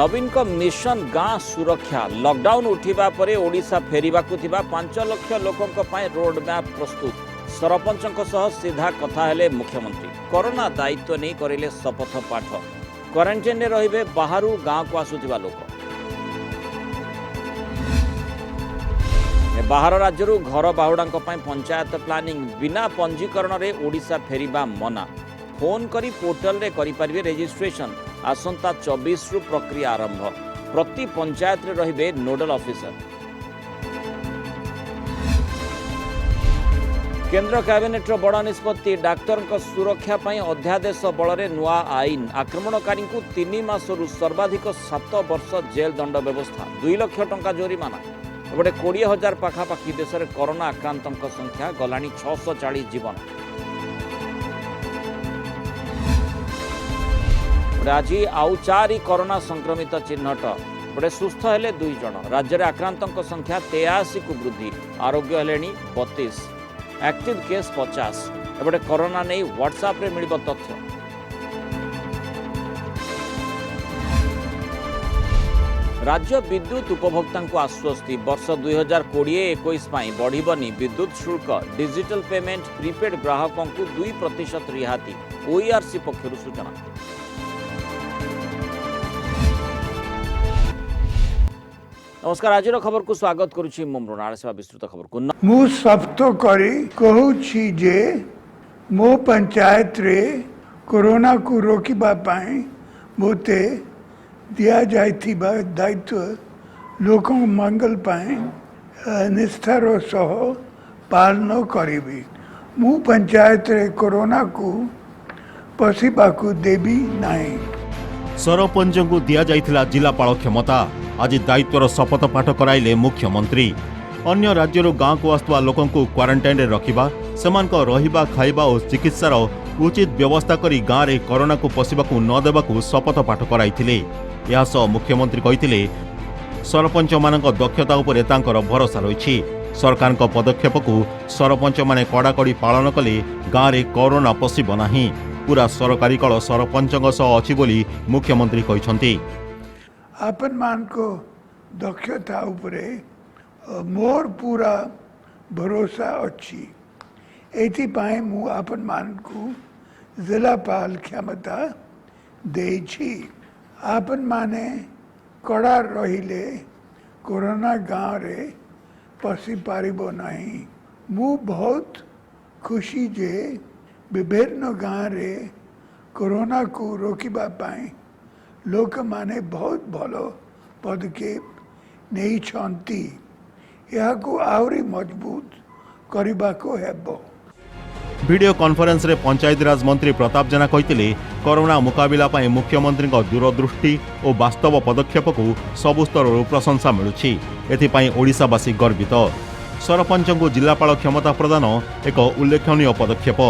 नवीन को मिशन गाँ सुरक्षा लॉकडाउन उठिबा परे ओडिशा फेरिबाकु थिबा 5 लाख लोकंक पय रोड मैप प्रस्तुत सरपंचक सह सीधा कथा हेले मुख्यमंत्री कोरोना दायित्व नहीं करिले शपथ पाठ क्वारंटाइन रहिबे बाहरु गाँ को आसुथिबा लोक बाहर राज्यरू घर बाहुडांक पय पंचायत प्लानिंग बिना पंजीकरण रे ओडिशा फेरिबा मना फोन करी पोर्टल रे करि परिबे रजिस्ट्रेशन आसंता 24 रु प्रक्रिया आरंभ प्रति पंचायत रे रहिबे नोडल ऑफिसर। केंद्र कैबिनेट बड़ निष्पत्ति डाक्तर सुरक्षा पई अध्यादेश बल नुआ आईन आक्रमणकारी को 3 मासरू सर्वाधिक 7 वर्ष जेल दंड व्यवस्था 2 लाख टंका जोरिमाना एपटे 20,000 पाखापाखि देश में कोरोना आक्रांतों संख्या गलानी 640 जीवन। आज आउ 4 कोरोना संक्रमित चिन्हट एपटे सुस्थ हेले 2 जन राज्य में आक्रांतों संख्या 83 को वृद्धि आरोग्य हेलेनी 32 एक्टिव केस 50 एपटे कोरोना नहीं व्हाट्सएप रे मिलिबो तथ्य। राज्य विद्युत उपभोक्ता को आश्वस्ति वर्ष 2020-21 बढ़िबनी विद्युत शुल्क डिजिटल पेमेंट प्रीपेड ग्राहकों को 2% रिहाती ओईआरसी पक्षर सूचना। नमस्कार आज खबर को स्वागत करुछि मृणाल सेवा विस्तृत खबर को मु सप्त करी कहूछि जे मो पंचायत रे कोरोना को रोकिबा पाई मोते दिया जाइथिबा दायित्व लोक मंगल पाई निष्ठार सह पालन करिबी। मु पंचायत रे कोरोना को पशिबाकू देवी नाही। सरपंच को दिया जाइथिला जिलापाल क्षमता आज दायित्वर शपथ पाठ कराइले मुख्यमंत्री। अन्य राज्य गाँ को आसुवा लोकों को क्वारंटाइन रखिबा सेमानक रहिबा खाइबा और चिकित्सार उचित व्यवस्था करी गाँव में कोरोना को पशिबाकू न देबाकू शपथ पाठ कराइथिले। या सह मुख्यमंत्री कहिथिले सरपंच मानक दक्षता उपरे तांकर भरोसा रहिछि। सरकार पदक्षेप को सरपंच माने कड़ाकड़ी पालन कले गाँव में कोरोना पशिब नाही। पूरा सरकारी कल सरपंचक सह अछि बोली मुख्यमंत्री कहिसंती। आपन मान को दक्षता उपरे मोर पूरा भरोसा अच्छी एथि पाए मु आपन मान को जिलापाल क्षमता देछि। आपन माने कड़ा रहिले कोरोना गाँव रे पशि पारिबो नहीं। मु बहुत खुशी जे विभिन्न गाँव रे कोरोना को रोकिबा पाए लोक माने बहुत भलो पदक्षेप नहीं छंती। यह को आउरी मजबूत करिबा को हेबो। वीडियो कॉन्फ्रेंस रे पंचायत राज मंत्री प्रताप जेना कहिथिले कोरोना मुकाबिला पाई मुख्यमंत्री दूरदृष्टि और वास्तव पदक्षेप को सबु स्तर प्रशंसा मिलुछि। एथिपाई ओडिशावासी गर्वित। सरपंच को जिलापाल क्षमता प्रदान एक उल्लेखनीय पदक्षेप।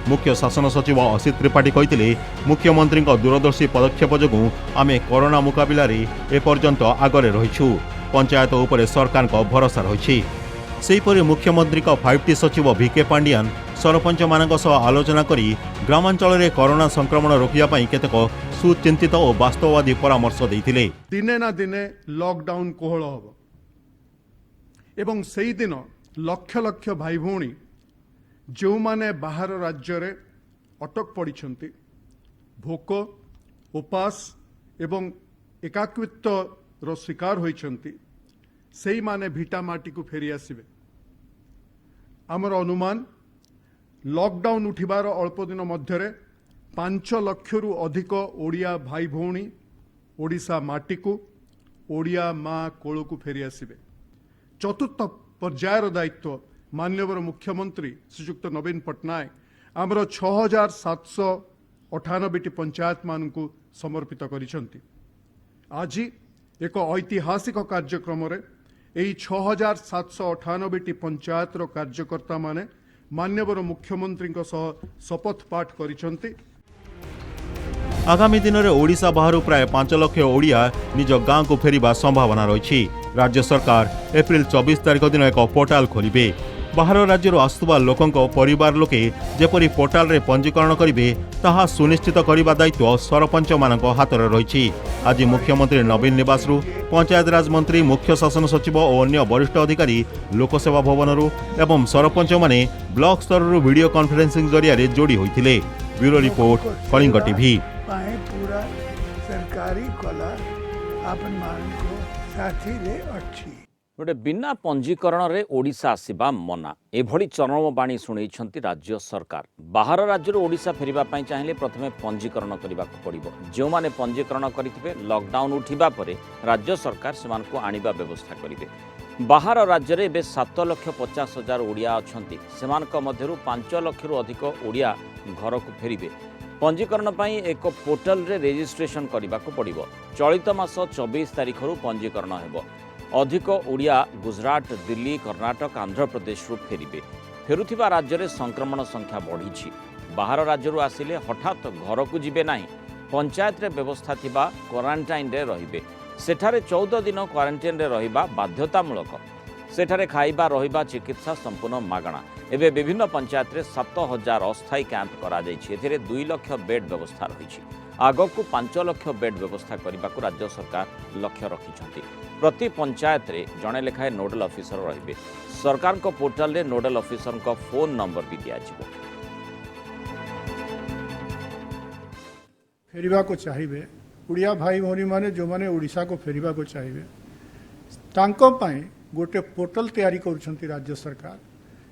मुख्य शासन सचिव असित त्रिपाठी कहिथिले मुख्यमंत्री दूरदर्शी पदक्षेप जोगु आमे कोरोना मुकाबिला रे एपर्यंत आगरे रहिछु। पंचायत उपरे सरकार भरोसा रहिछि। सेहीपरि मुख्यमंत्री 5T सचिव VK पांडियान सरपंच मानक सह आलोचना करी ग्रामांचल रे कोरोना संक्रमण रोकिया पाई केतेक सुचिंतित और वास्तववादी परामर्श देइथिले। दिने ना दिने लॉकडाउन कोहल हबो एवं सेही दिन लक्ष लक्ष भाई भौणी जो माने बाहर राज्य रे अटक पड़िछंती भोक उपास एवं एकाकित्व रो शिकार होइछंती सेही माने भिटा माटी को फेरी आसिबे। आमर अनुमान लॉकडाउन उठिबार अल्प दिन मध्यरे 5 लाख रु अधिक ओडिया भाई भौणी ओडिशा माटी को ओडिया माँ कोल को फेरी आसिबे। चतुर्थ पर्यायर दायित्व माननीय मुख्यमंत्री श्रीयुक्त नवीन पट्टनायक आमर 6,798 पंचायत मान को समर्पित करिसंती। आज एक ऐतिहासिक कार्यक्रम रे एई 6,798 पंचायत रो कार्यकर्ता माने माननीय मुख्यमंत्री सह शपथ पाठ करिसंती। आगामी दिन में ओडिशा बाहर प्राय 5 लाख ओडिया निज गाँ को फेरिबा संभावना रही। राज्य सरकार एप्रिल 24 तारिख दिन एक पोर्टाल खोलिबे। बाहर राज्य आसुवा लोकंक परिवार लोके जेपरी पोर्टाल रे पंजीकरण करिवे ताहा सुनिश्चित करने दायित्व सरपंच मानक हाथ में रही। आज मुख्यमंत्री नवीन निवास पंचायत राज मंत्री मुख्य शासन सचिव और अन्य वरिष्ठ अधिकारी लोकसेवा भवन एवं सरपंच माने ब्लॉक स्तर वीडियो कॉन्फ्रेंसिंग जरिया जोड़ी होते। Bureau report Kalinga TV. पूरा सरकारी कला आपन मान को साथी रे अच्छी गोटे बिना पंजीकरण रे ओडिशा आसिबा मना एभली चरमबाणी शुणैछंती राज्य सरकार। बाहर राज्य ओडिशा फेरिबा पई चाहिले प्रथमे पंजीकरण करबाक पड़िबो। जो माने पंजीकरण करिथिबे लॉकडाउन उठिबा परे राज्य सरकार सेमानकु आनिबा व्यवस्था करिवे। बाहर राज्य रे बे 7,50,000 ओडिया अछंती। सेमानक मध्यरु 5 लाख रु अधिक ओडिया घर को फेरिबे। पंजीकरण पई एक पोर्टल रे रजिस्ट्रेशन करबाक पड़िबो। चलित मास 24 तारिख रु पंजीकरण हेबो। अधिक ओडिया गुजरात, दिल्ली, कर्नाटक, आंध्र प्रदेश फेरिबे। फेरुथिबा राज्य रे संक्रमण संख्या बढ़ी। बाहर राज्य आसिले हठात घर को जिबे नाही। पंचायत रे व्यवस्था थिबा क्वारंटाइन रे रहिबे। सेठारे 14 दिन क्वारंटाइन रे रहिबा बाध्यतामूलक। सेठारे खाइबा रहिबा चिकित्सा संपूर्ण मागणा। एबे विभिन्न पंचायत रे 7,000 अस्थायी कैंप करा जायछि। एथिरे 2 लाख बेड व्यवस्था रहिछि। आगकू 5 लाख बेड व्यवस्था करने राज्य सरकार लक्ष्य रखिछंती। प्रति पंचायत रे जणे लेखाए नोडल ऑफिसर रहिबे। सरकार को पोर्टल रे नोडल ऑफिसर को फोन नंबर भी दिया जिवो। फेरिबा को चाहिए उड़िया भाई भौनी माने जो माने उड़ीसा को फेरिबा को चाहिए तांको पाई गोटे पोर्टल तैयारी करुछंती राज्य सरकार।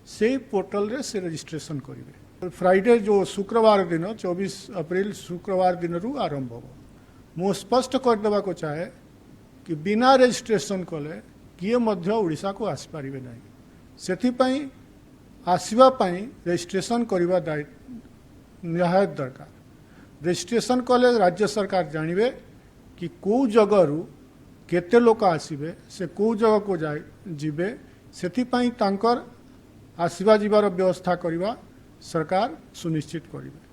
से पोर्टल रे से रजिस्ट्रेशन करिवे। फ्राइडे जो शुक्रवार दिन 24 अप्रैल शुक्रवार दिन रु आरंभ हो। मु स्पष्ट कर देबा को चाहे कि बिना रजिस्ट्रेशन कले किए मध्य उड़ीसा को आसी पारिबे नाही। सेथि पई आसीबा पई रजिस्ट्रेशन करिबा निहायत दरकार। रजिस्ट्रेशन कले राज्य सरकार जानिबे कि को जगह रु केते लोक आसीबे से को जगह को जाय जिबे। सेथि पई तांकर आसीबा जिबार व्यवस्था करिबा सरकार सुनिश्चित करिबे।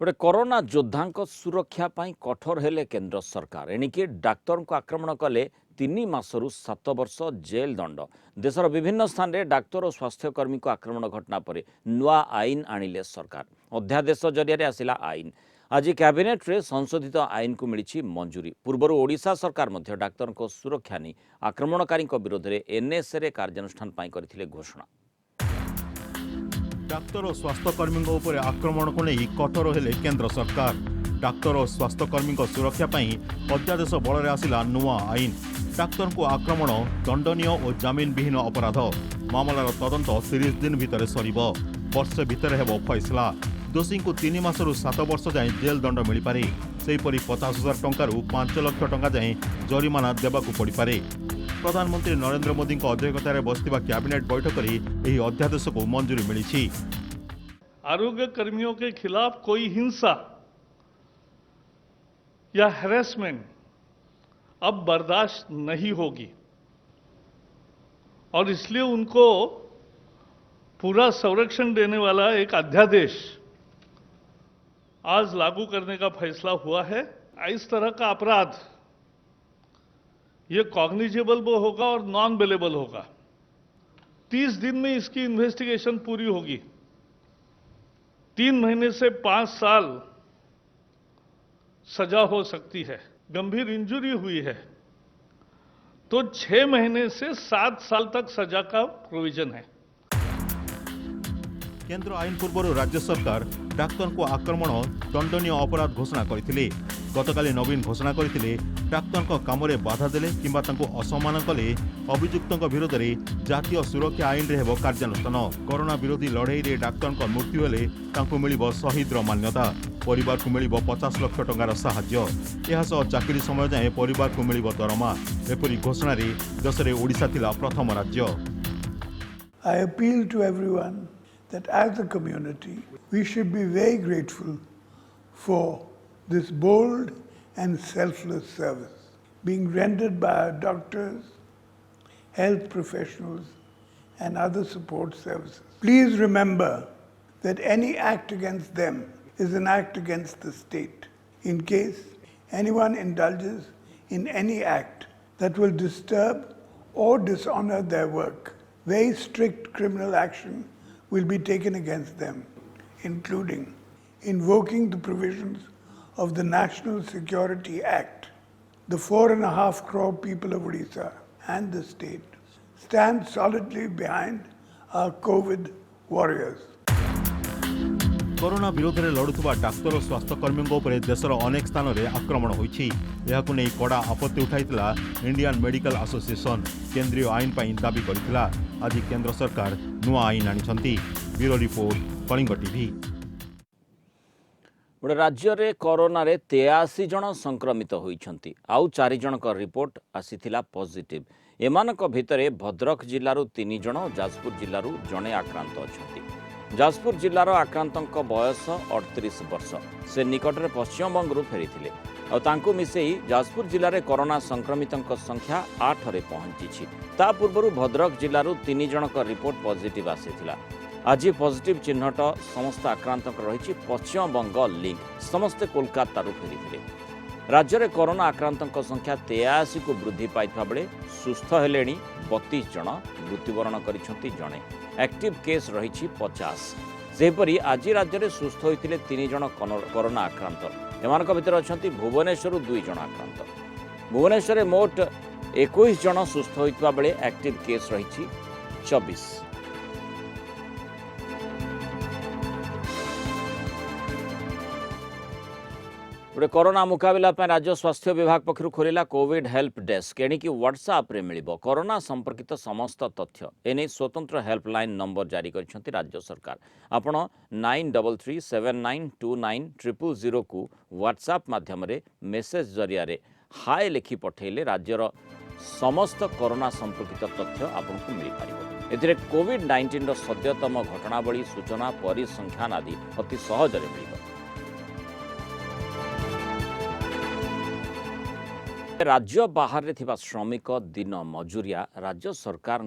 गोटे कोरोना योद्धा सुरक्षा पाई कठोर हेले केंद्र सरकार। एणिके डाक्तर को आक्रमण कले 3 मासरू 7 वर्ष जेल दंड। देशर विभिन्न स्थान रे डाक्तर और स्वास्थ्यकर्मी को आक्रमण घटना पर नुआ आईन आनिले सरकार। अध्यादेश जरिया आसिला आईन। आज कैबिनेट रे संशोधित आईन को मिली मंजूरी। पूर्वर ओडिशा सरकार मध्य डाक्तर को सुरक्षा नहीं आक्रमणकारी विरोध में एनएसए रे कार्यानुष्ठान पाई करथिले घोषणा। डाक्तर और स्वास्थ्यकर्मी आक्रमण को नहीं कठोर हेले केंद्र सरकार। डाक्तर और स्वास्थ्यकर्मी सुरक्षा पाई अध्यादेश बल में आसिला नुआ आईन। डाक्तर को आक्रमण दंडनीय और जमीन विहीन अपराध। मामलार तदंत 30 दिन भितर सरिबो। वर्षे भितर हेबो फैसला। दोषी को 3 मासरू 7 वर्ष जाए जेल दंड मिल पारे। सेहीपरि 50,000 टंकार 5 लाख टंका जाए जरिमाना देवाकू पड़ पारे। प्रधानमंत्री नरेंद्र मोदी अध्यक्षतार बसथिबा कैबिनेट बैठक में यह अध्यादेश को मंजूरी मिली। आरोग्य कर्मियों के खिलाफ कोई हिंसा या हैरेसमेंट अब बर्दाश्त नहीं होगी और इसलिए उनको पूरा संरक्षण देने वाला एक अध्यादेश आज लागू करने का फैसला हुआ है। इस तरह का अपराध ये कॉग्निजेबल होगा और नॉन बेलेबल होगा। 30 दिन में इसकी इन्वेस्टिगेशन पूरी होगी। 3 महीने से 5 साल सजा हो सकती है। गंभीर इंजरी हुई है तो 6 महीने से 7 साल तक सजा का प्रोविजन है। केंद्र आईन पूर्व राज्य सरकार डाक्तर को आक्रमण दंडनीय अपराध घोषणा करथिले। गतकाली नवीन घोषणा करथिले डाक्तर को काम रे बाधा देले किंबा तांको असम्मान कले अभियुक्तों विरोध में जातीय सुरक्षा आईन रे हेबो कार्यानुष्ठान। कोरोना विरोधी लड़ाई रे डाक्तर को मृत्यु हेले तांको मिलिबो शहीदर मान्यता। परिवार को मिलिबो 50 लाख टंकार साहाय्य। यह चाकरी समय जाए परिवार को मिलिबो दरमा। एपरि घोषणा रे देश रे ओडिशा थिला प्रथम राज्य। I appeal to everyone that as a community we should be very grateful for this bold and selfless service being rendered by our doctors, health professionals and other support services. Please remember that any act against them is an act against the state. In case anyone indulges in any act that will disturb or dishonor their work, very strict criminal action will be taken against them, including invoking the provisions of the National Security Act. The 4.5 crore people of Odisha and the state stand solidly behind our COVID warriors. Corona विरोध में लड़ुवा doctor और स्वास्थ्यकर्मी देशर अनेक स्थान में आक्रमण होती कड़ा आपत्ति उठाइला इंडियन मेडिकल एसोसिएशन केंद्रीय आईन पर दाबी करथिला। आज केंद्र सरकार नुआ आईन आनी। Bureau report Kalinga TV. गोटे राज्य में कोरोना 83 जन संक्रमित होइछंती आउ 4 जन का रिपोर्ट आसीथिला पॉजिटिव। एमानक भितरे भद्रक जिल्लारू 3 जन और जाजपुर जिल्लारू जणे आक्रांत अछंती। जाजपुर जिल्लार आक्रांतक बयस 38 वर्ष। से निकट में पश्चिमबंगरू फेरी और तांकु मिसेई जाजपुर जिले में कोरोना संक्रमितों संख्या 8 रे पहुंची। ता पूर्व भद्रक जिल्लारू 3 जन का रिपोर्ट पॉजिटिव आसीथिला। आज पॉजिटिव चिन्हट समस्त आक्रांतक रही पश्चिमबंग लिंक समस्ते कोलकाता फेरी। राज्य में कोरोना आक्रांतक संख्या 83 को वृद्धि पाइथिबा बेले सुस्थ हेले 32 जन मृत्युवरण करिसेंती जणे। एक्टिव केस रही 50। सेहीपरि आज राज्य में सुस्थ होते 3 जन कोरोना आक्रांत। एमानक भितर अछंती भुवनेश्वर 2 जन आक्रांत। भुवनेश्वर में मोट 21 जन सुस्थ होता बेले एक्टिव केस रही 24। गोटे कोरोना मुकाबला राज्य स्वास्थ्य विभाग पक्षर खोलिला कोविड हेल्प डेस्क। एणिकी व्हाट्सएप रे मिलिबो कोरोना संपर्कित समस्त तथ्य। एने स्वतंत्र हेल्पलाइन नंबर जारी करछंती राज्य सरकार। आपण 9337929000 को व्हाट्सएप माध्यम रे मेसेज जरिया रे हाय लिखि पठेले राज्यर समस्त कोरोना संपर्कित तथ्य आपको मिल पारिबो। एथिरे कोविड-19 सद्यतम घटनावली सूचना परिसंख्यान आदि अति सहजरे मिलिबो। राज्य बाहर थिबा श्रमिक दिन मजूरिया राज्य सरकार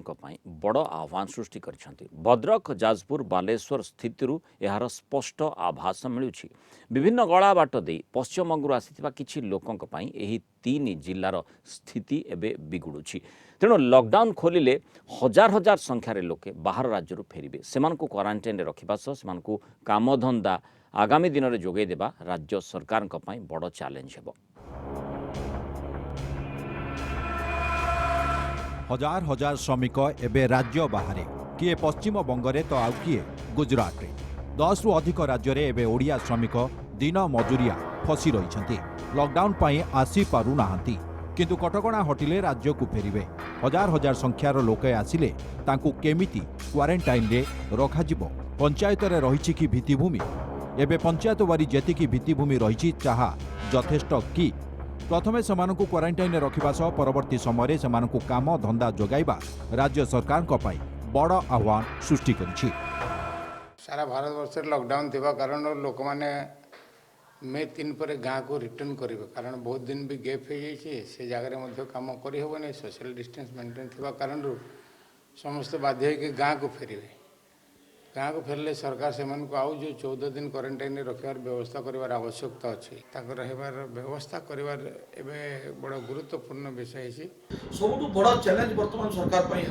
बड़ आह्वान सृष्टि करछंती। भद्रक जाजपुर बालेश्वर स्थिति यार स्पष्ट आभास मिलुछि। विभिन्न गला बाट दे पश्चिमबंगरू आसीथिबा किछि लोकंक पई एही 3 जिल्लार स्थिति एबे बिगुडुछि। तेणु लॉकडाउन खोलिले हजार हजार संख्यार लोके बाहर राज्यरू फेरिबे। सेमानकु क्वारंटाइन रे रखिबा सह सेमानकु कामधंदा आगामी दिन में जोगै देबा राज्य सरकार पई बड़ चैलेंज हेबो। हजार हजार श्रमिक एवं राज्य बाहर किए पश्चिम बंगरे तो आउ किए गुजरात रे 10 रु अधिक राज्य रे एवं ओडिया श्रमिक दिन मजूरिया फसी रही लॉकडाउन पाई आसी पारु नाहंती। किंतु कटकणा हटिले राज्य को फेरिबे। हजार हजार संख्यार लोके आसिले तांकु केमिति क्वारंटाइन रे रखा जिवो। पंचायत रे रहिछि कि भित्तिभूमि एबे पंचायत वारी जेतिकी भित्तिभूमि रहिछि चाहा यथेष्ट कि प्रथमे सेमानकु क्वारंटाइन रखिबा सह परवर्ती समय सेमानकु काम धंदा जोगाइबा राज्य सरकार बड़ आह्वान सृष्टि करिछि। सारा भारत वर्ष लॉकडाउन थिबा कारण लोक माने मे 3 पर गाँ को रिटर्न करिवे कारण बहुत दिन भी गैप हो जाइए से जगह में काम करी होबने सोशल डिस्टेंस मेंटेन थिबा कारण समस्त बाध्य होकर गाँ को फेरिवे। गाँ को फेरले सरकार से आउ जो 14 दिन क्वारंटाइन रखार व्यवस्था कर आवश्यकता अच्छी रहार व्यवस्था कर बड़ गुरुत्वपूर्ण विषय सब बड़ चैलेंज बर्तमान सरकार हे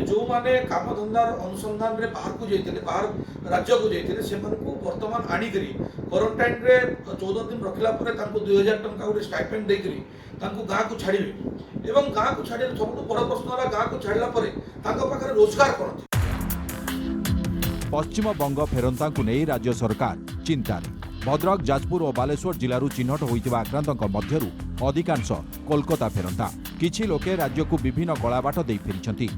जो माने काम धंदार अनुसंधान रे बाहर को जाइए बाहर राज्य को जाइए से बर्तमान आनिक क्वारंटाइन रे 14 दिन रखला 2000 टंका गोटे स्टाइपेंड देकरी गाँ को छाड़े एवं गाँ को छाड़े सब बड़ प्रश्न गाँ को छाड़ा पाखे रोजगार करते। पश्चिम बंग फेरंता को नहीं राज्य सरकार चिंतार। भद्रक जाजपुर और बालेश्वर जिलूर चिन्हट होइतिबा आक्रांतक मध्यरु अधिकांश कोलकाता फेरंता। किछि लोके राज्य को विभिन्न गलाबाट दे फेरिछंती।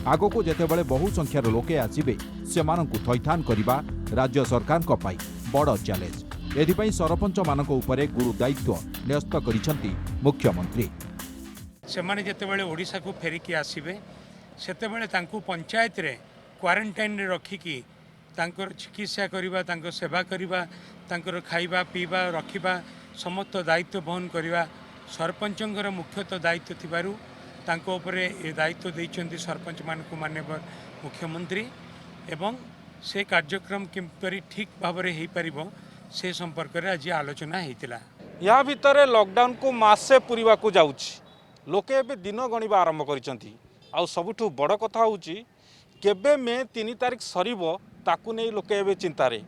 आगको जेतेबेले बहु संख्यार लोके आसिबे सेमानंकु थैथान करिबा राज्य सरकारक पई बड़ चैलेंज। एथिपई सरपंच मानक उपरे गुरु दायित्व न्यस्त करिछंती मुख्यमंत्री। सेमाने जेतेबेले ओडिसा को फेरिकी आसिबे सेतेबेले तांकु पंचायत रे क्वारंटाइन रे रखिकी तांकर चिकित्सा करिबा तांकर सेवा करिबा तांकर खाइबा पीबा रखिबा समस्त दायित्व वहन करिबा सरपंचंकर मुख्यतः दायित्व थिबारु तांको उपरे ए दायित्व दैछन्ती सरपंच मानकु माननीय मुख्यमंत्री एवं से कार्यक्रम किपरि ठीक भाव में हो पारिबो से संपर्क रे आज आलोचना हेतिला। या भितर लॉकडाउन को मासे पूरीवा को जाउछि लोके एबे दिन गणिबा आरंभ करिसंती। आ सबुठु बड़ कथा होउछि केबे मे 3 तारिख सरीबो ताकू नहीं लोके एबे चिंतारे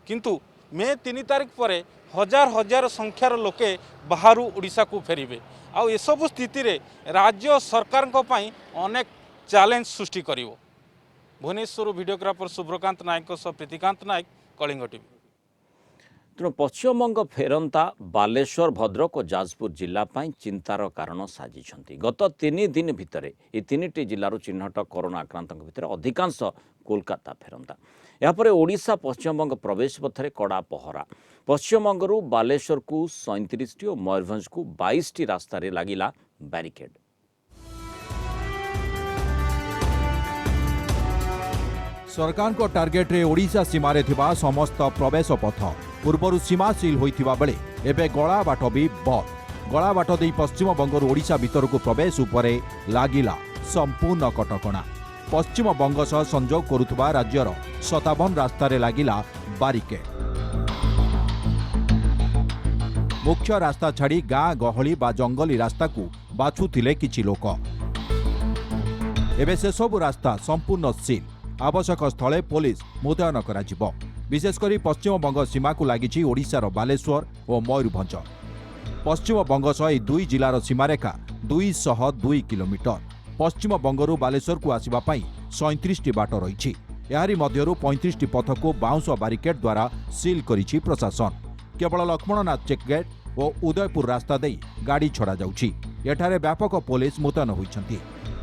किंतु मे 3 तारिख परे हजार हजार संख्यार लोके बाहर ओडिशा को फेरिबे आउ ए सब स्थिति रे राज्य सरकार को पई अनेक चैलेंज सृष्टि करिवो। भुवनेश्वर वीडियोग्राफर शुभ्रकांत नायक सह प्रीतिकांत नायक कलिंग टीवी। तेणु पश्चिमबंग फेरंता बालेश्वर भद्रक और जाजपुर जिला पाई चिंतार कारण साजिଛନ୍ତି। गत 3 दिन भितर ये 3टी जिलूर चिन्हट कोरोना आक्रांत भितर अधिकांश कोलकाता फेरंता। यापर ओडिशा पश्चिमबंग प्रवेश पथरे कड़ा पहरा। पश्चिमबंगरू बालेश्वर को 37टी और मयूरभंज को 22टी रास्ता लगिला बैरिकेड। सरकार को टार्गेट रे ओडिशा सीमारे थिबा समस्त प्रवेश पथ पूर्वर सीमा सील होइथिबा बेले एबे गला बाट भी बंद। गला बाट देई पश्चिम बंगरू ओडिशा भीतर को प्रवेश उपरे लागिला संपूर्ण कटकणा। पश्चिम बंग सह संजोग करुथबा राज्यर 57 रास्ता रे लागिला बारिकेड। मुख्य रास्ता छाड़ी गाँ गहली बा जंगली रास्ता को बाछुथिले किछि लोक। एबे से सब रास्ता संपूर्ण सील। आवश्यक स्थले पुलिस मुतयन कराजिबो। विशेषकर पश्चिम बंग सीमा को लगी ओडिशार बालेश्वर और मयूरभंज। पश्चिम बंग सह यह 2 जिलार सीमारेखा 202 किलोमीटर। पश्चिम बंगरू बालेश्वर को आसवा 37टी बाट रही। यारी मध्यरु 35टी पथ को बाउंस बारिकेड द्वारा सील करिछि प्रशासन। केवल लक्ष्मणनाथ चेकगेट और उदयपुर रास्ता दे गाड़ी छड़ा जाउछि। एठारे व्यापक पुलिस मुतयन होइछन्ति।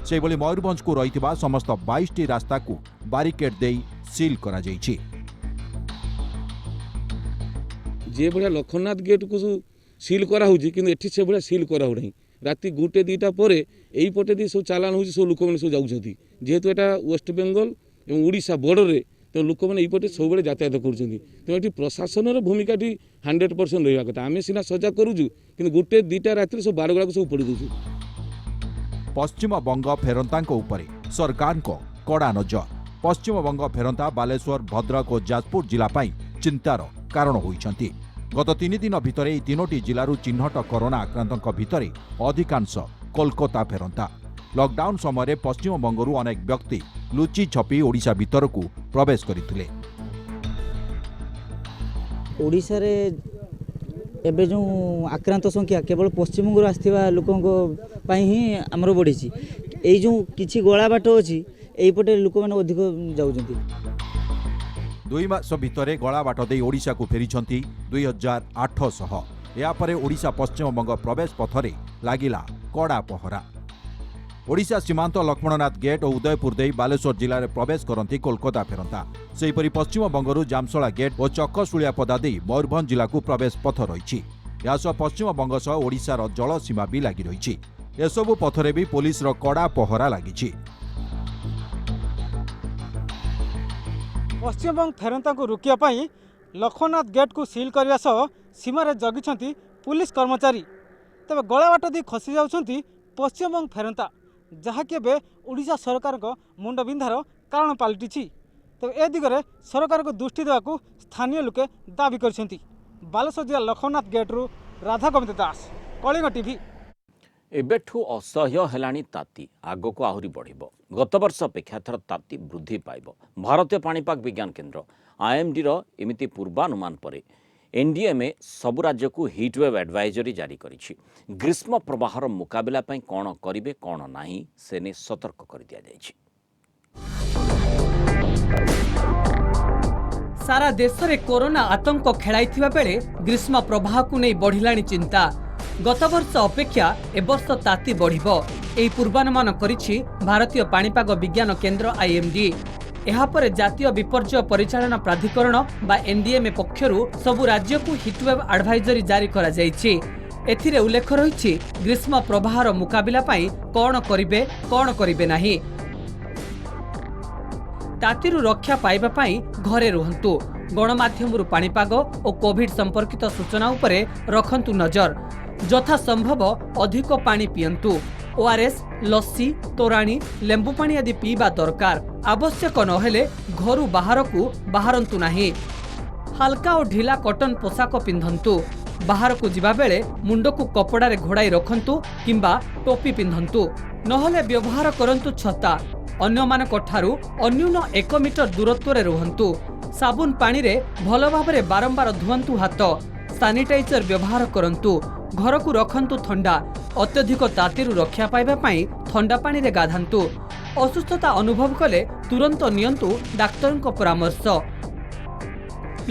सेहिभଳି मयूरभंज को रही समस्त 22टी रास्ता को बारिकेड दे सील करा जाइछि। जे भाया लक्ष्मणनाथ गेट को सील करा होउछि किंतु एठी से भाया सील करा हो नहीं। राति 1-2टा परे एई पटे दी सब चालान होउछि सब लोक माने सब जाउछथि। जेहेतु एटा वेस्ट बेंगल एवं ओडिशा बॉर्डर रे तो लोक माने एई पटे सब बेले यातायात करछथि। तो एठी प्रशासन रो भूमिका 100% रहबा କଥା। आमे सिना सजा करूछु किंतु 1-2टा राति सब बारगुड़ा को सब पड़ी दोछु। पश्चिम बंग फेरंतांक उपरे सरकार को कड़ा नजर। पश्चिम बंग फेरंता बालेश्वर भद्रक और जाजपुर जिला पाई चिंतार कारण होइछन्ति। गत 3 दिन भितर 3टी जिलूर चिन्हट कोरोना आक्रांतों भितर अधिकांश कोलकाता फेरंता। लॉकडाउन समय पश्चिम बंगरू अनेक व्यक्ति लुचि छपी ओडिशा भीतर को प्रवेश करथिले। ओडिशा रे एबे जो आक्रांत संख्या केवल पश्चिमबंग आसथिबा लोकंको पाई ही हमर बढ़ी। एई जो किछि गला बाट अछि एई पटे लोक माने अधिक जाउजंती। 2 मास भितर गला बाट दे ओडिशा को फेरिछन्ति 2800। या परे ओडिशा पश्चिम बंग प्रवेश पथरे लागिला कड़ा पहरा। ओडिशा सीमांत लक्ष्मणनाथ गेट और उदयपुर दे बालेश्वर जिले में प्रवेश करती कोलकाता फेरंता। सेहीपरि पश्चिम बंगरू जामसला गेट और चकसुलिया पदा दे मयूरभंज जिला को प्रवेश पथ रही। यासह पश्चिम बंग सह ओडिशार जल सीमा भी लगी रही। एसबू पथरे भी पुलिस रो कड़ा पहरा लगी। पश्चिमबंग फेरंता को रोकिया पाई लक्ष्मणनाथ गेट को सील करने सह सीमार जगिछन्ति पुलिस कर्मचारी। तेज गलाबाट दी खसी जाउछन्ति पश्चिमबंग फेरंता, जहाँकि एबे ओडिशा सरकार को मुंडबिंधार कारण पलटि। तेज ए दिगरे सरकार को दृष्टि देवाक स्थानीय लोके दाबी करछन्ति। बालेश्वर जिला लक्ष्मणनाथ गेट्रु राधा गोविंद दास, कलिंग टीवी। एबेठू असह्य हेलाणी ताती आगको आहुरी बढ़िबो। गत वर्ष अपेक्षा थर ताती वृद्धि पाइबो। भारतीय पाणीपाग विज्ञान केन्द्र आईएमडी रो एमिति पूर्वानुमान परे एनडीएमए सबु राज्य को हिटवेव एडवाइजरी जारी करिछि। ग्रीष्म प्रवाहर मुकाबला पई कोन करिवे कोन नाही सेने सतर्क कर दिया जाइछि। सारा देश में कोरोना आतंक खेलाइथिबा बेले ग्रीष्म प्रवाह को नहीं बढ़िलाणी चिंता। गत वर्ष अपेक्षा ए वर्ष ताती बढ़िबो एही पूर्वानुमान करिछि भारतीय पाणीपाग विज्ञान केन्द्र आईएमडी। एहापर जातीय विपर्यय परिचालन प्राधिकरण बा एनडीएमए पक्षरु सबु राज्य को हिटवेव एडवाइजरी जारी करा जाइछि। एथिरे उल्लेख रहिछि ग्रीष्म प्रवाहर मुकाबला पई कोन करिवे नाही। तातीरु रक्षा पाइबा पई घरे रुहंतु। गणमाध्यमरु पाणीपाग और कोविड संपर्कित सूचना उपरे रखंतु नजर। यथा संभव अधिक पानी पियंतु। ओआरएस, लस्सी, तोराणी, लेंबू पानी आदि पीवा दरकार। आवश्यक नहेले घरु बाहरकू बाहरंतु नाही। हल्का और ढिला कॉटन पोशाक पिंधंतु। बाहर को जिबा बेले मुंड को कपड़ारे घोड़ाई रखंतु किंबा टोपी पिंधंतु। नहले व्यवहार करंतु छता। ଅନ୍ୟମାନଙ୍କ ଠାରୁ ଅନ୍ୟୁନ 1 ମିଟର ଦୂରତ୍ୱରେ ରୁହନ୍ତୁ। ସାବୁନ ପାଣିରେ ଭଲ ଭାବରେ ବାରମ୍ବାର ଧୁଅନ୍ତୁ ହାତ। ସାନିଟାଇଜର ବ୍ୟବହାର କରନ୍ତୁ। ଘରକୁ ରଖନ୍ତୁ ଥଣ୍ଡା। ଅତ୍ୟଧିକ ତାତିରୁ ରକ୍ଷା ପାଇବା ପାଇଁ ଥଣ୍ଡା ପାଣିରେ ଗାଧାନ୍ତୁ। ଅସୁସ୍ଥତା ଅନୁଭବ କଲେ ତୁରନ୍ତ ନିଅନ୍ତୁ ଡାକ୍ତରଙ୍କ ପରାମର୍ଶ।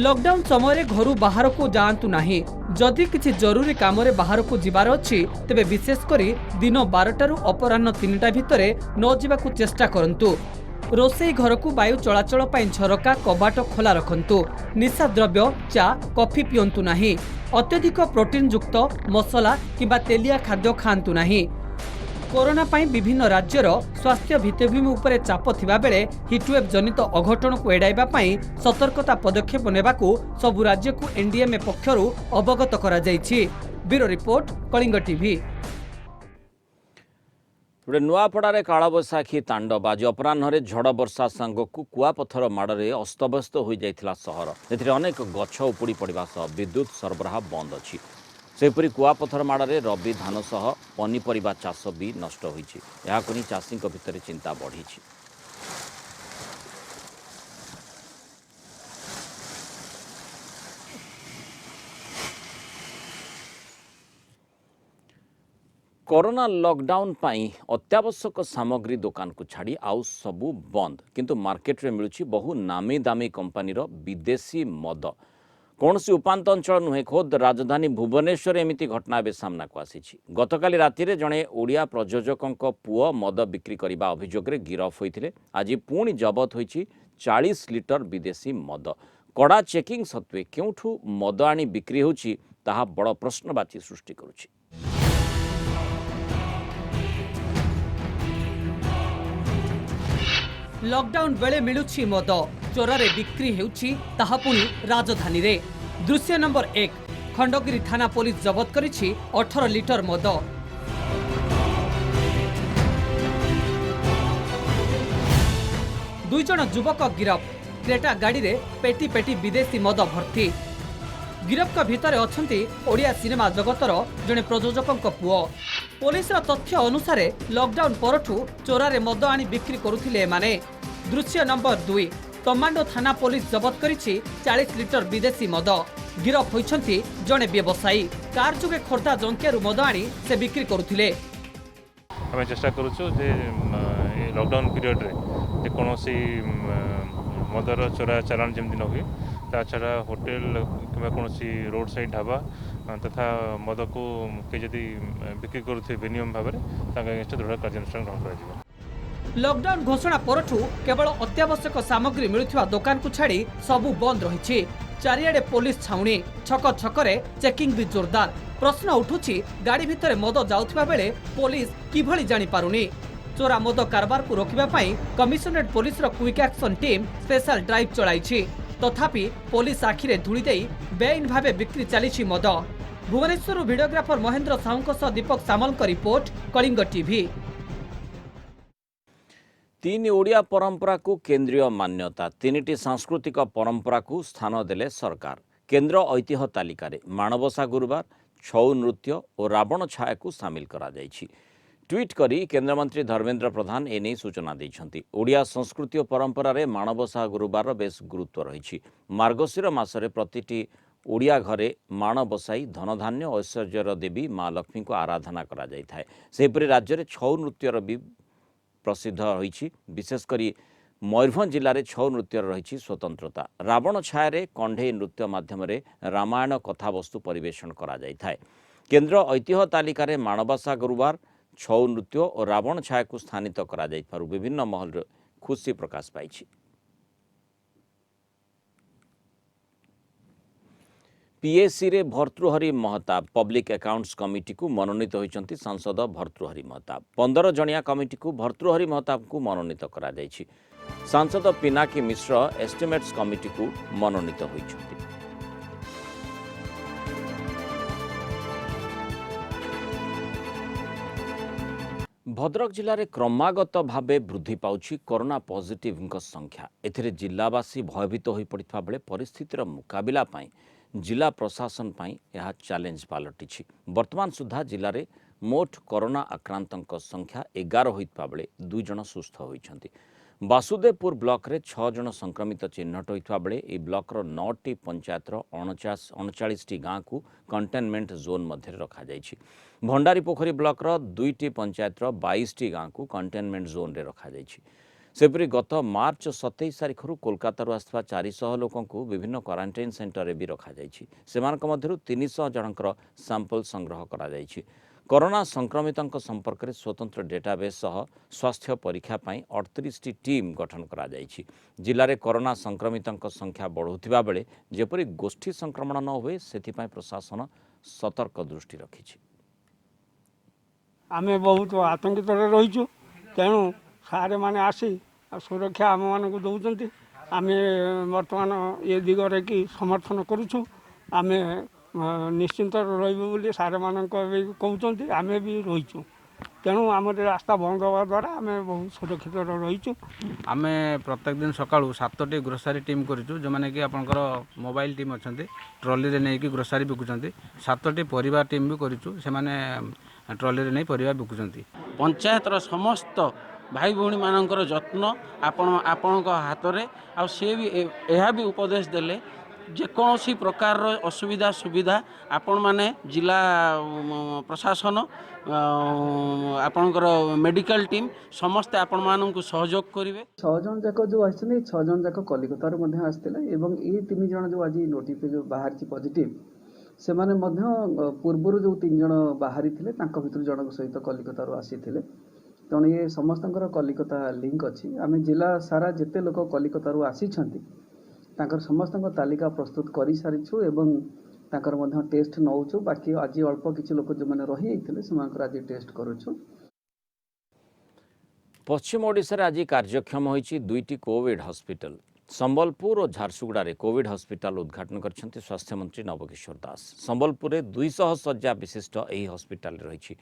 ଲକଡାଉନ ସମୟରେ ଘରୁ ବାହାରକୁ ଯାଆନ୍ତୁ ନାହିଁ। ଯଦି କିଛି ଜରୁରୀ କାମରେ ବାହାରକୁ ଯିବାର ଅଛି ତେବେ ବିଶେଷ କରି ଦିନ 12ଟାରୁ ଅପରାହ୍ନ 3ଟା ଭିତରେ ନ ଯିବାକୁ ଚେଷ୍ଟା କରନ୍ତୁ। ରୋଷେଇ ଘରକୁ ବାୟୁ ଚଳାଚଳ ପାଇଁ ଝରକା କବାଟ ଖୋଲା ରଖନ୍ତୁ। ନିଶା ଦ୍ରବ୍ୟ ଚା କଫି ପିଅନ୍ତୁ ନାହିଁ। ଅତ୍ୟଧିକ ପ୍ରୋଟିନ୍ ଯୁକ୍ତ ମସଲା କିମ୍ବା ତେଲିଆ ଖାଦ୍ୟ ଖାଆନ୍ତୁ ନାହିଁ। कोरोना ପାଇଁ ବିଭିନ୍ନ ରାଜ୍ୟର ସ୍ୱାସ୍ଥ୍ୟ ଭିତ୍ତିଭୂମି ଉପରେ ଚାପ ଥିବାବେଳେ ହିଟୱେଭ୍ ଜନିତ ଅଘଟଣକୁ ଏଡ଼ାଇବା ପାଇଁ ସତର୍କତା ପଦକ୍ଷେପ ନେବାକୁ ସବୁ ରାଜ୍ୟକୁ ଏନ୍ଡିଏମ୍ଏ ପକ୍ଷରୁ ଅବଗତ କରାଯାଇଛି। Bureau report Kalinga TV. ଗୋଟେ ନୂଆପଡ଼ାରେ କାଳବୈଶାଖୀ ତାଣ୍ଡବ। ଆଜି ଅପରାହ୍ନରେ ଝଡ଼ ବର୍ଷା ସାଙ୍ଗକୁ କୁଆପଥର ମାଡ଼ରେ ଅସ୍ତବ୍ୟସ୍ତ ହୋଇଯାଇଥିଲା ସହର। ଏଥିରେ ଅନେକ ଗଛ ଉପୁଡ଼ି ପଡ଼ିବା ସହ ବିଦ୍ୟୁତ୍ ସରବରାହ ବନ୍ଦ ଅଛି। ସେହିପରି କୁଆପଥର ମାଡ଼ରେ ରବି ଧାନ ସହ ପନିପରିବା ଚାଷ ବି ନଷ୍ଟ ହୋଇଛି। ଏହାକୁ ନେଇ ଚାଷୀଙ୍କ ଭିତରେ ଚିନ୍ତା ବଢ଼ିଛି। कोरोना लॉकडाउन पाई अत्यावश्यक सामग्री दुकान को छाड़ी आउ सबू बंद, किंतु मार्केट रे मिलुछि बहु नामी दामी कंपनी विदेशी मद। कौन सी उपांत अंचल नुहे खोद राजधानी भुवनेश्वर एमिति घटना ए सामना को आसी। गतकाली राति रे जणे ओडिया प्रयोजक पुओ मद बिक्री करने अभियोग रे गिरफ होइथिले। आज पुणी जबत होइछि 40 लिटर विदेशी मद। कड़ा चेकिंग सत्वे केउठु मद आनी बिक्री होछि ताहा बड़ प्रश्नवाची सृष्टि करुछि। लॉकडाउन बेले मिलुछि मद, चोरारे बिक्री हेउछि ताहा पुणी राजधानी रे। दृश्य नंबर 1, खंडगिरी थाना पुलिस जबत करिछि 18 लिटर मद। दुई जण युवक गिरफ। क्रेटा गाड़ी रे पेटी पेटी विदेशी मद भर्ती। गिरफ का भितर अछंती ओडिया सिनेमा जगतर जणे प्रयोजक पुओ। पुलिस तथ्य अनुसार लॉकडाउन परठू चोरारे मद आनी बिक्री करुथिले माने। दृश्य नंबर 2, तमांडो थाना पुलिस जबत करिछि 40 लिटर विदेशी मद। गिरफ होइछंती जणे व्यवसायी। कार जुगे खोर्धा जंकियारु मद आनी से बिक्री करुथिले। हमें चेष्टा करूछु जे लॉकडाउन पीरियड रे जे कोनोसी मदर चोरा चालान जेमति न हुए, ता छड़ा होटल किंवा कोनोसी रोड साइड ढाबा तथा मद को के जदि बिक्री करुथे बेनियम भाव में तांका अगेंस्ट दृढ़ कार्यानुष्ठान ग्रहण करा। लॉकडाउन घोषणा परठू केवल अत्यावश्यक सामग्री मिलुथिबा दुकान को छाड़ी सबु बंद रहिछि। चारियाडे पुलिस छाउणी, छक छकरे चेकिंग भी जोरदार। प्रश्न उठुछि गाड़ी भितर मद जाउथिबा बेले पुलिस किभଳି जानि पारुनी। चोरा मद कारबार को रोकिबा पई कमिशनरेट पुलिस रो quick action team special drive चलाइछि। तथापि पुलिस आखिरे धूली देई बेआईन भावे बिक्री चलीछि मद। भुवनेश्वर वीडियोग्राफर महेंद्र साहूंको सह दीपक सामल का रिपोर्ट कलिंग टीवी। 3 ओडिया परंपरा को केंद्रीय मान्यता। 3टी सांस्कृतिक परंपरा को स्थान देले सरकार। केंद्र ऐतिह्य तालिका रे माणबसा गुरुवार, छऊ नृत्य और रावण छाया को सामिल करा जायछि। ट्वीट करी केंद्र मंत्री धर्मेंद्र प्रधान एने सूचना दैछंती। ओडिया संस्कृति और परंपरा रे माणबसा गुरुवार बेस गुरुत्व रहिछि। मार्गशीर मासरे प्रतिटी ओडिया घरे माण बसाई धनधान्य ऐश्वर्यर देवी माँ लक्ष्मी को आराधना करा जाय थाए। सेहिपरि राज्य रे छऊ नृत्यर भी प्रसिद्ध रही। विशेषकर मयूरभंज जिले में छऊ नृत्य रही स्वतंत्रता। रावण छाया कंढे नृत्य माध्यम रामायण कथावस्तु परिवेषण करा जाय थाए। केंद्र ऐतिह्य तालिका रे माणबसा गुरुवार, छऊ नृत्य और रावण छाया को स्थानित करा जायथिबारु विभिन्न महल खुशी प्रकाश पाइछि। पीएससी रे Bhartruhari Mahtab public accounts committee को मनोनीत होइछंती सांसद भर्तृहरि महताब। 15 जणिया कमिटी को भर्तृहरि महताब को मनोनीत करा जायछि। सांसद पिनाकी मिश्र एस्टिमेट्स कमिटी को मनोनीत होइछंती। भद्रक जिले में क्रमागत भावे वृद्धि पाउछि कोरोना पॉजिटिव संख्या। एथिरे जिलावासी भयभीत होई पड़िथा बेले परिस्थितिर मुकाबिला पाई जिला प्रशासन पाई यह चैलेंज पलटि। वर्तमान सुधा जिले में मोट कोरोना आक्रांतों संख्या 11 होइतबा बेले 2 जण सुस्थ होइछन्ति। वासुदेवपुर ब्लॉक रे 6 जण संक्रमित चिन्हट होइतबा बेले ए ब्लॉक रो 9टी पंचायत रो 39टी गाँ को कंटेनमेंट जोन मध्य रखा जाइछि। भंडारी पोखरी ब्लॉक रो 2टी पंचायत रो 22टी गाँ को कंटेनमेंट जोन रे रखा जाइछि। सेपरी गत मार्च 27 तारिख कोलकाता आसवा 400 लोकों को विभिन्न क्वारंटाइन सेंटर रे भी रखा जाइछि। सेमानक मध्यरु 300 जनकर सैंपल संग्रह करा जाइछि। कोरोना संक्रमितों संपर्क में स्वतंत्र डेटाबेस सह स्वास्थ्य परीक्षा पई 38टी टीम गठन करा जाइछि। जिले में कोरोना संक्रमितों संख्या बढ़ुथिबा बेले जेपरि गोष्ठी संक्रमण न हुए सेथिपाई प्रशासन सतर्क दृष्टि रखिछि। आमे बहुत आतंकित रहिछु, तेणु सारे माने आसी सुरक्षा आम मानक दौरान आम बर्तमान ये दिगरे कि समर्थन करुछु। आम निश्चिंत रही सारे मानक कहते आम भी रहीचु, तेणु आम रास्ता बंद होगा द्वारा आम बहुत सुरक्षित रहीचु। आम प्रत्येक दिन सकाळु 7टी ग्रोसरी टीम करूँ, जो मैंने कि आपंकर मोबाइल टीम अच्छा ट्रॉली रे नहीं कि ग्रोसरी बिकुंट। 7टी परिवार टीम भी करूँ, से ट्रॉली रे नहीं परिवार बिकुंट। पंचायतर समस्त भाई भौणी मानकर जत्न आपण हाथ में आ सी भी यह भी उपदेश देले जेकोसी प्रकार असुविधा सुविधा आपण माने जिला प्रशासन आपणकर मेडिकल टीम समस्ते आपण मानक सहयोग करेंगे। 6 जन जाक जो आसते 6 जन जाक कलिकतार आसते और ये 3 जन जो आज नोटिफिकेशन बाहर पॉजिटिव से माने पूर्वर जो 3 जन बाहरी थे भर जन सहित कलिकतार आसी तेणु ये समस्त कलिकता लिंक अच्छी। आम जिला सारा जिते लोक कलिकतार आसी समस्त तालिका प्रस्तुत कर सारीचु एवं टेस्ट नौचु। बाकी आज अल्प किसी लोक जो मैंने रही से आज टेस्ट करुचु। पश्चिम ओडिशा आज कार्यक्षम होइछि 2टी कोविड हॉस्पिटल। संबलपुर और झारसुगुड़ा रे कोविड हॉस्पिटल उद्घाटन करछन्ति स्वास्थ्य मंत्री नवकिशोर दास। संबलपुर में 200 शଯ୍ୟା विशिष्ट यही हॉस्पिटल रही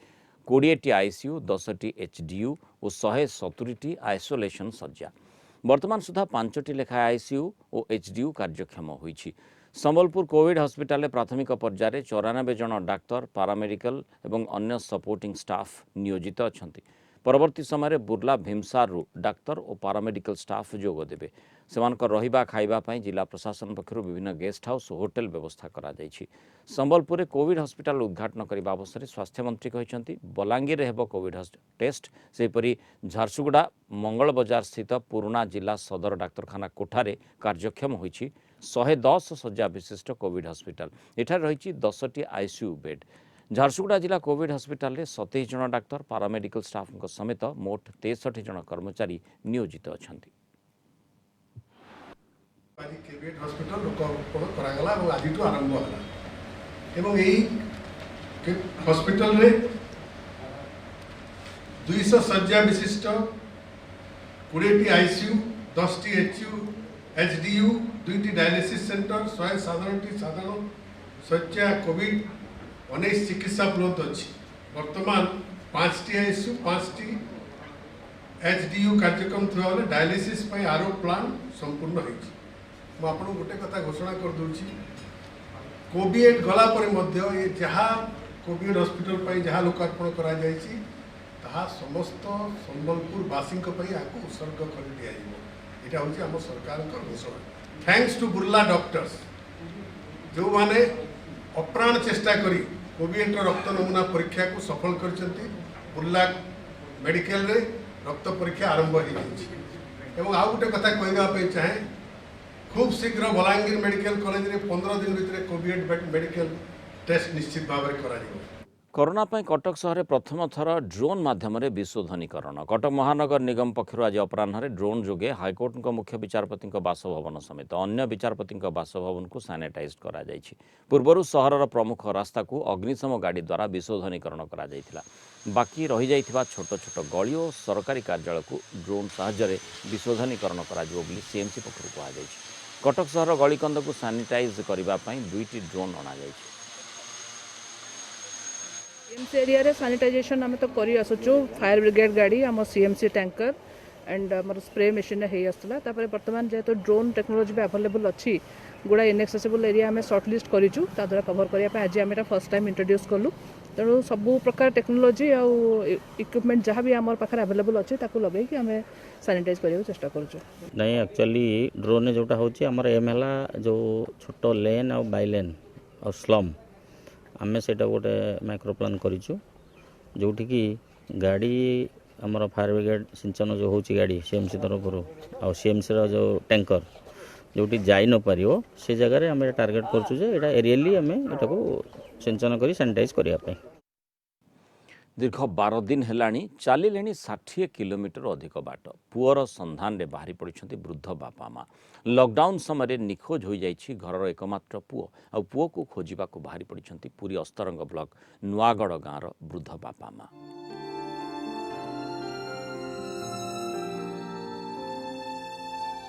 20टी आईसीयू 10टी एचडीयू और 170टी आइसोलेशन शଯ୍ୟା। वर्तमान सुधा 5टी लेखा आईसीयू और एचडीयू कार्यक्षम होइछि। संबलपुर कोविड हॉस्पिटल प्राथमिक पर्यायर 94 जन डाक्तर पारामेडिकल और अन्य सपोर्टिंग स्टाफ नियोजित अछन्ति। परवर्ती समय बुर्ला भीमसारू डाक्तर और पारामेडिकल स्टाफ जोग देबे। सेमानक रहिबा खाइबा पई जिला प्रशासन पक्षरु विभिन्न गेस्ट हाउस और होटेल व्यवस्था करा जाइछि। संबलपुर में कोविड हॉस्पिटल उद्घाटन करने अवसर स्वास्थ्य मंत्री कहते बलांगीर हेब कोविड टेस्ट सेपरी झारसुगुड़ा मंगल बजार स्थित पुराना जिला सदर डाक्तरखाना कोठारे कार्यक्षम होइछि 110 शଯ୍ୟା विशिष्ट कोविड हॉस्पिटल। एठार रही 10टी आईसीयू बेड। झारसुगुड़ा जिला कोविड हॉस्पिटल में 27 जन डाक्तर पारामेडिकल स्टाफ समेत मोट 63 जन कर्मचारी नियोजित अछन्ति। कोविड हॉस्पिटल लोकार्पण करागला और आज आरंभ होला एवं यही हॉस्पिटल रे 200 शଯ୍ୟା विशिष्ट 20टी आईसीयू 10टी एचडीयू 2टी डायलिसिस सेंटर 167टी साधारण शଯ୍ୟା कोविड 19 चिकित्सा उपलब्ध अच्छी। वर्तमान 5टी आईसीयू 5टी एचडीयू कार्यक्रम थोड़ा डायलिसिस आरो प्लान संपूर्ण होती। गोटे कथा घोषणा कर दूची कोविड गला पर ये जहाँ कोविड हॉस्पिटल जहाँ लोकार्पण करा जायछि ताहा समस्त संबलपुर वासी आपको उत्सर्ग कर दिया यहाँ हूँ आम सरकार घोषणा। थैंक्स टू बुर्ला डॉक्टर्स जो माने अप्राण चेष्टा करी कोविड रक्त नमूना परीक्षा को सफल करछन्ति। बुर्ला मेडिकल रे रक्त परीक्षा आरंभ हो जाइछि। आउ गोटे कथा कहवाई चाहे खूब शीघ्र बलांगीर मेडिकल कॉलेज रे 15 दिन भितर कोविड मेडिकल टेस्ट निश्चित भाव में करा जिवो। कोरोना पई कटक शहर प्रथम थर ड्रोन माध्यम विशोधनीकरण। कटक महानगर निगम पक्षर आज अपराह्न ड्रोन जोगे हाइकोर्ट मुख्य विचारपति बासभवन समेत अन्य विचारपति बासभवन को सानिटाइज करा जाइछि। पूर्व सहरर प्रमुख रास्ता को अग्निशम गाड़ी द्वारा विशोधनीकरण करा जाइथिला। बाकी रही जाइथिबा छोट छोट गली और सरकारी कार्यालय को ड्रोन साहाय्य विशोधनीकरण करा जिवो बोली सीएमसी पक्षर कहुଯାଇଛି। कटक शहर गलिकंद को सानिटाइज करबा पई 2टी ड्रोन अना जाइछि। सीएमसी एरिया रे सैनिटाइजेशन आम तो करी आसुचु। फायर ब्रिगेड गाड़ी आम सीएमसी टैंकर एंड आम स्प्रे मशीन है आसला। बर्तमान जेहेतु ड्रोन टेक्नोलोजी भी अवेलेबल अच्छी गुड़ा इनएक्सेसिबल एरिया आम सर्ट लिस्ट करूँ द्वारा कवर करने आज आम फर्स्ट टाइम इंट्रोड्यूस कलु। तेणु सबू प्रकार टेक्नोलोजी आउ इक्विपमेंट जहाँ भी आम पाखे अवेलेबल अच्छे लगे कि आम सानिटाइज करने चेष्टा करूँ। नहीं एक्चुअली ड्रोन जोटा होची हमर एम हला जो छोटो लेन और बाय लेन और स्लम आम से गोटे माइक्रो प्लान करूँ जो गाड़ी आमर फायर ब्रिगेड सिंचन जो होची गाड़ी सीएमसी तरफ और सीएमसी जो टैंकर जोटी जाई न पारियो से जगह आम टार्गेट करूँ जे एटा एरियली आम एटा को सिंचन करी सैनिटाइज करिया पे। दीर्घ 12 दिन हेलाणी चलिले 60 किलोमीटर अधिक बाट पुअर संधान रे बाहरी पड़िछंती वृद्ध बापा माँ। लॉकडाउन समय निखोज हो जाइछि घरर एकमात्र पुओ आ पुओ को खोजिबा को बाहरी पड़िछंती पुरी अस्तरंग ब्लॉक नुआगड़ गाँवर वृद्ध बापा माँ।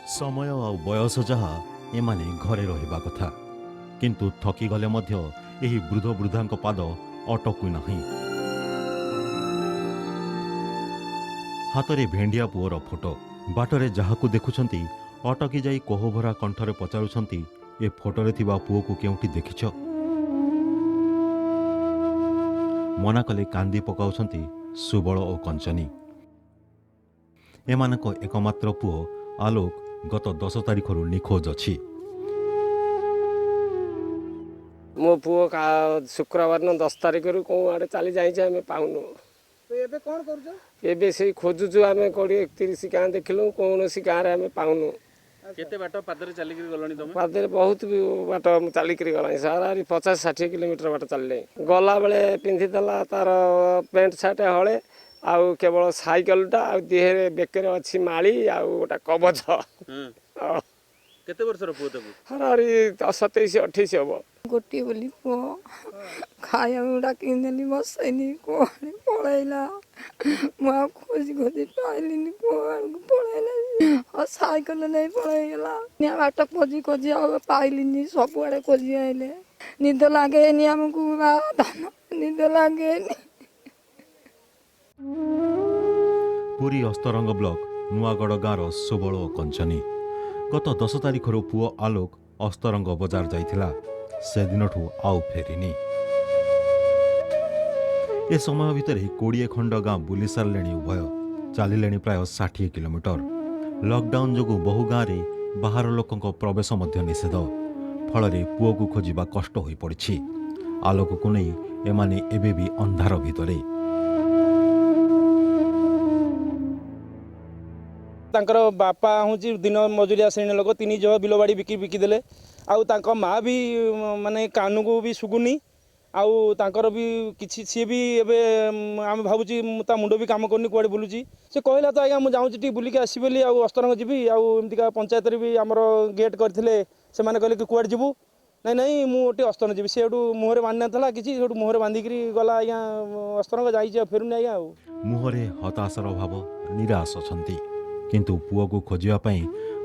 समय आ बयस जहाँ एमाने घरे रहिबा कथा किंतु थकी गले मध्य एही वृद्ध वृद्धांक पाद अटकु नाही। हातरे भेंडिया पुअर फोटो बाटरे जहाकू देखुछंती अटकी जाई कोहभरा कंठरे पचारुछंती ए फोटोरे थिबा पुओ को केउटी देखिछ मना कले कांदी पकाउछंती सुबल और कंचनी। एमानक एकमात्र पुओ आलोक गत 10 तारिखरु निखोज अछि। मो पुओ का शुक्रवार न 10 तारिखरु को आडे चली जाई जे हमें पाउनु। तो एबे कोन करूछ? एबे से खोजुछु हमें कोडी 31 गां देखलु कोनोसी गां रे हमें पाउनु। केते बाटो पादरे चली करी गलणी तमे? पादरे बहुत बाटो चली करी गलानी सारा 50-60 किलोमीटर बाटो चलले गला बेले पिंधि दला तार पैंट शर्ट हळे आउ केवल साइकेलटा आ देहरे बेकरे अछि माली आ गोटा कवच। केते वर्ष रो पुओ तबु? हरारी 27-28 हबो। गोटी बोली पो खाया उड़ा किनली बसैनी को पळैला म खोजी खोजी पाइलिनी को पळैला और साइकेल नै पळैला ने बाट खोजी खोजी आ पाइलिनी सब आडे खोजी आइले निद लागे नि हमकु निद लागे पुरी अस्तरंग ब्लॉक नुआगड़ गाँवर सुबल और कंचनी गत 10 तारिखर पुओ आलोक अस्तरंग बजार जाइथिला से दिनठू आउ फेरिनी। ए समय भितर 20 खंड गाँ बुली सारे उभय चलिले प्राय 60 किलोमीटर। लॉकडाउन जोगु बहु गाँव में बाहर लोकों प्रवेश निषेध फल पुओ को खोजिबा कष्ट हो पड़ी। आलोक को नहीं एमाने एबे भी अंधार भितरे। तांकर बापा हूँ दिन मजुरिया श्रेणी लोक 3 जह बिल बाड़ी बिकिदेले आउ तांको माँ भी माने कानू को भी सुगुनी आउ तांकर भी किसी सी भी एबे आम भावुची ता मुंड भी काम करनी कुआडे बुलुची से कहला तो आज्ञा मुझे जाऊँगी बुलिक आसबी आउ अस्तरंग जीवी आमतीका पंचायत भी आमर गेट करते से कहले कि कुआडे जीवु नहीं नहीं मुझे अस्तरंग जीवी से मुहरे बांधि ना किसी मुहरे बांधिक गला आज्ञा अस्तरंग जाइए फेरुनी आज्ञा मुहरे हताशर भाव निराश अछंती किंतु पुओ को खोजिबा पई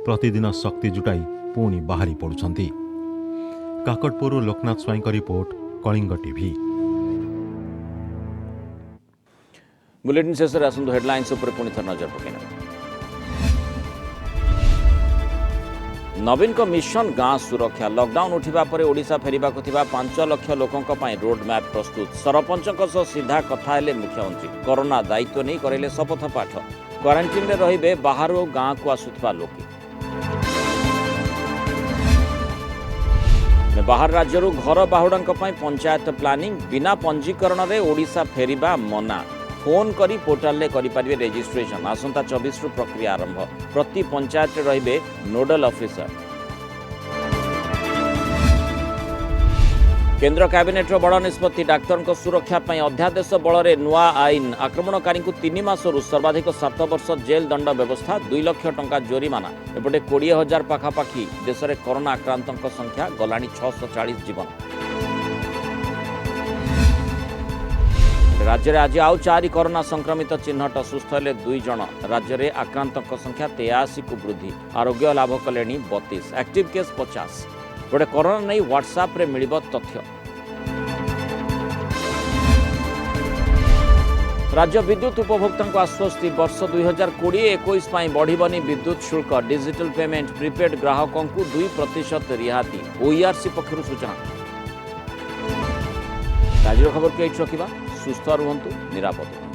प्रतिदिन शक्ति जुटाई पुणी बाहरी पड़ुछंती। काकटपुर लोकनाथ स्वाई का रिपोर्ट कलिंग टीवी। बुलेटिन शेष आसंतु हेडलाइंस उपर पुणी थर नजर पकेना। नवीन को मिशन गाँ सुरक्षा लॉकडाउन उठिबा परे ओडिशा फेरिबा को थिबा 5 लाख लोकों पई रोड मैप प्रस्तुत सरपंचक सह सीधा कथा हेले मुख्यमंत्री कोरोना दायित्व नहीं करेले शपथ पाठ क्वारंटाइन रे रहिबे बाहर गाँ को आसुथबा लोके बाहर राज्यरू घर बाहुड़ांक पई पंचायत प्लानिंग बिना पंजीकरण रे ओडिशा फेरिबा मना फोन करी पोर्टाल रे करि परिबे रजिस्ट्रेशन आसंता 24 रु प्रक्रिया आरंभ प्रति पंचायत रे रहिबे नोडल ऑफिसर। केंद्र कैबिनेट रो बड़ निष्पत्ति डाक्तर को सुरक्षा पई अध्यादेश बल रे नुआ आईन आक्रमणकारी को 3 मासरू सर्वाधिक 7 वर्ष जेल दंड व्यवस्था 2 लाख टंका जोरिमाना एपटे 20,000 पाखापाखि देश में कोरोना आक्रांतों संख्या गलानी 640 जीवन। राज्य में आज आउ 4 कोरोना संक्रमित चिन्हट सुस्थ हेले 2 जन राज्य में आक्रांतों संख्या 83 को वृद्धि आरोग्य लाभ कले 32 एक्टिव केस 50 गोटे कोरोना नहीं व्हाट्सएप रे मिलिबो तथ्य। राज्य विद्युत उपभोक्ता को आश्वस्ति वर्ष 2020-21 बढ़िबनी विद्युत शुल्क डिजिटल पेमेंट प्रीपेड ग्राहकों को 2% रिहाती ओईआरसी पक्षरु सूचना। ଆଜିର ଖବରକୁ ଏଇଠି ରଖିବା। ସୁସ୍ଥ ରୁହନ୍ତୁ, ନିରାପଦ।